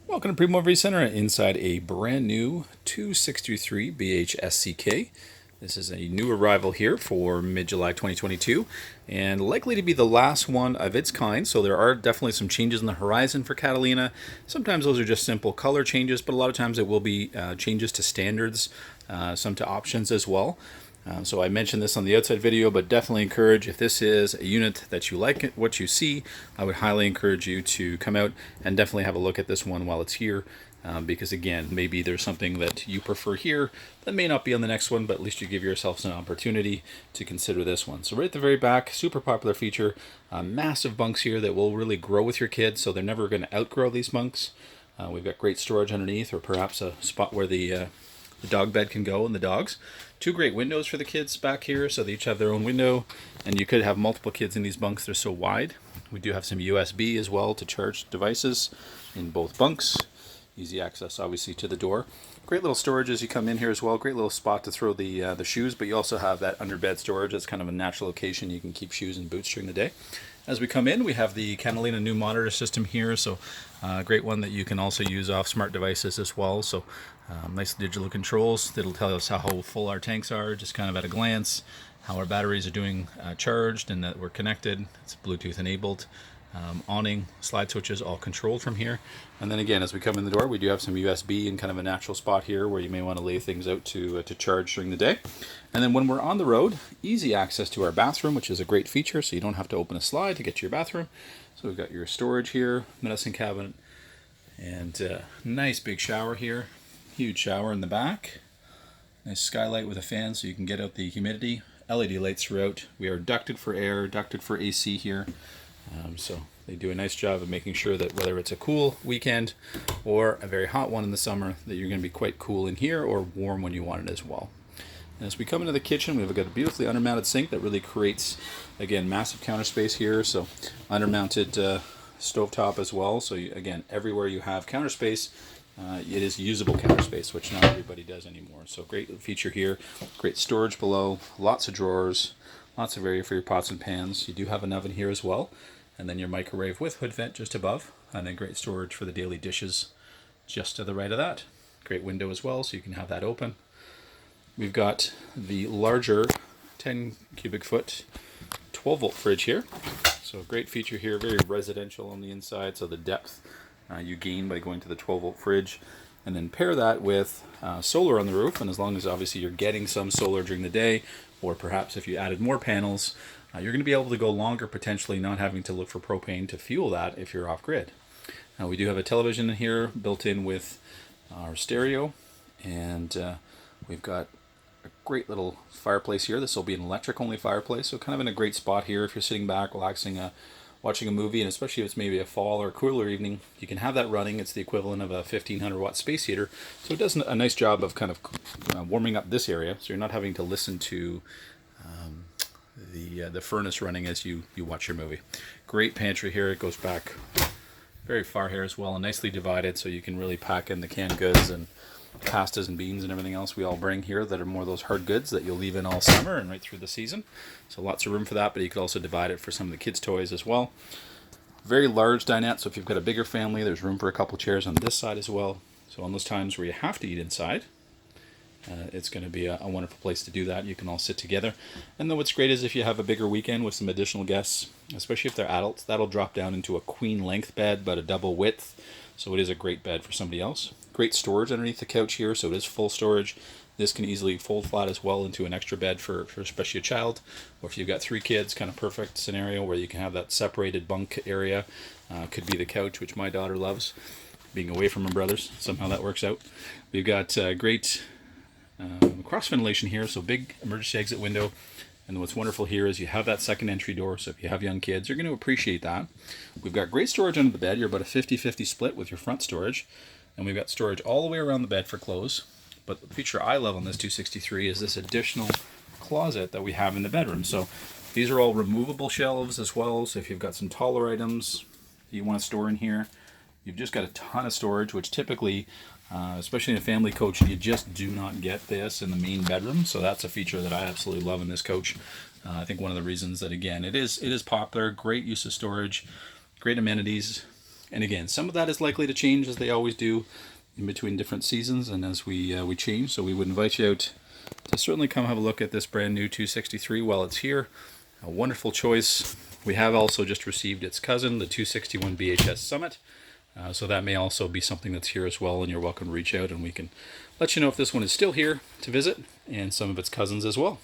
Welcome to Primo Center inside a brand new 263BHSCK. This is a new arrival here for mid-July 2022 and likely to be the last one of its kind. So there are definitely some changes on the horizon for Catalina. Sometimes those are just simple color changes, but a lot of times it will be changes to standards, some to options as well. So I mentioned this on the outside video, but definitely encourage, if this is a unit that you like what you see, I would highly encourage you to come out and definitely have a look at this one while it's here. Because again, maybe there's something that you prefer here that may not be on the next one, but at least you give yourselves an opportunity to consider this one. So right at the very back, super popular feature, massive bunks here that will really grow with your kids, so they're never going to outgrow these bunks. We've got great storage underneath, or perhaps a spot where the dog bed can go and the dogs. Two great windows for the kids back here, so they each have their own window, and you could have multiple kids in these bunks. They're so wide. We do have some USB as well to charge devices in both bunks. Easy access, obviously, to the door. Great little storage as you come in here as well. Great little spot to throw the shoes, but you also have that underbed storage. It's kind of a natural location. You can keep shoes and boots during the day. As we come in, we have the Catalina new monitor system here, so great one that you can also use off smart devices as well. So nice digital controls that'll tell us how full our tanks are, just kind of at a glance, how our batteries are doing charged and that we're connected. It's Bluetooth enabled. Awning, slide switches, all controlled from here. And then again, as we come in the door, we do have some USB in kind of a natural spot here where you may want to lay things out to charge during the day. And then when we're on the road, easy access to our bathroom, which is a great feature, so you don't have to open a slide to get to your bathroom. So we've got your storage here, medicine cabinet, and nice big shower here. Huge shower in the back. Nice skylight with a fan so you can get out the humidity. LED lights throughout. We are ducted for air, ducted for AC here. So they do a nice job of making sure that whether it's a cool weekend or a very hot one in the summer, that you're going to be quite cool in here or warm when you want it as well. And as we come into the kitchen, we've got a beautifully undermounted sink that really creates, again, massive counter space here. So undermounted stovetop as well. So you, again, everywhere you have counter space, it is usable counter space, which not everybody does anymore. So great feature here. Great storage below, lots of drawers, lots of area for your pots and pans. You do have an oven here as well. And then your microwave with hood vent just above, and then great storage for the daily dishes just to the right of that. Great window as well, so you can have that open. We've got the larger 10 cubic foot 12 volt fridge here. So great feature here, very residential on the inside, so the depth you gain by going to the 12 volt fridge. And then pair that with solar on the roof, and as long as obviously you're getting some solar during the day, or perhaps if you added more panels, you're going to be able to go longer, potentially not having to look for propane to fuel that if you're off grid. Now we do have a television in here built in with our stereo, and we've got a great little fireplace here. This will be an electric only fireplace, so kind of in a great spot here if you're sitting back relaxing, watching a movie, and especially if it's maybe a fall or cooler evening, you can have that running. It's the equivalent of a 1500 watt space heater, so it does a nice job of kind of warming up this area, so you're not having to listen to the furnace running as you watch your movie. Great pantry here. It goes back very far here as well, and nicely divided, so you can really pack in the canned goods and pastas and beans and everything else we all bring here that are more those hard goods that you'll leave in all summer and right through the season. So lots of room for that, but you could also divide it for some of the kids' toys as well. Very large dinette, so if you've got a bigger family, there's room for a couple chairs on this side as well. So on those times where you have to eat inside, it's going to be a wonderful place to do that. You can all sit together. And then what's great is if you have a bigger weekend with some additional guests, especially if they're adults, that'll drop down into a queen length bed, but a double width. So it is a great bed for somebody else. Great storage underneath the couch here, so it is full storage. This can easily fold flat as well into an extra bed for especially a child, or if you've got 3 kids, kind of perfect scenario where you can have that separated bunk area. Could be the couch, which my daughter loves, being away from her brothers. Somehow that works out. We've got great cross ventilation here, so big emergency exit window. And what's wonderful here is you have that second entry door, so if you have young kids, you're going to appreciate that. We've got great storage under the bed. You're about a 50-50 split with your front storage. And we've got storage all the way around the bed for clothes. But the feature I love on this 263 is this additional closet that we have in the bedroom. So these are all removable shelves as well, so if you've got some taller items that you want to store in here, you've just got a ton of storage, which typically, especially in a family coach, you just do not get this in the main bedroom. So that's a feature that I absolutely love in this coach. I think one of the reasons that, again, it is popular, great use of storage, great amenities, And again, some of that is likely to change, as they always do, in between different seasons and as we change. So we would invite you out to certainly come have a look at this brand new 263 while it's here. A wonderful choice. We have also just received its cousin, the 261BHS Summit. So that may also be something that's here as well, and you're welcome to reach out and we can let you know if this one is still here to visit, and some of its cousins as well.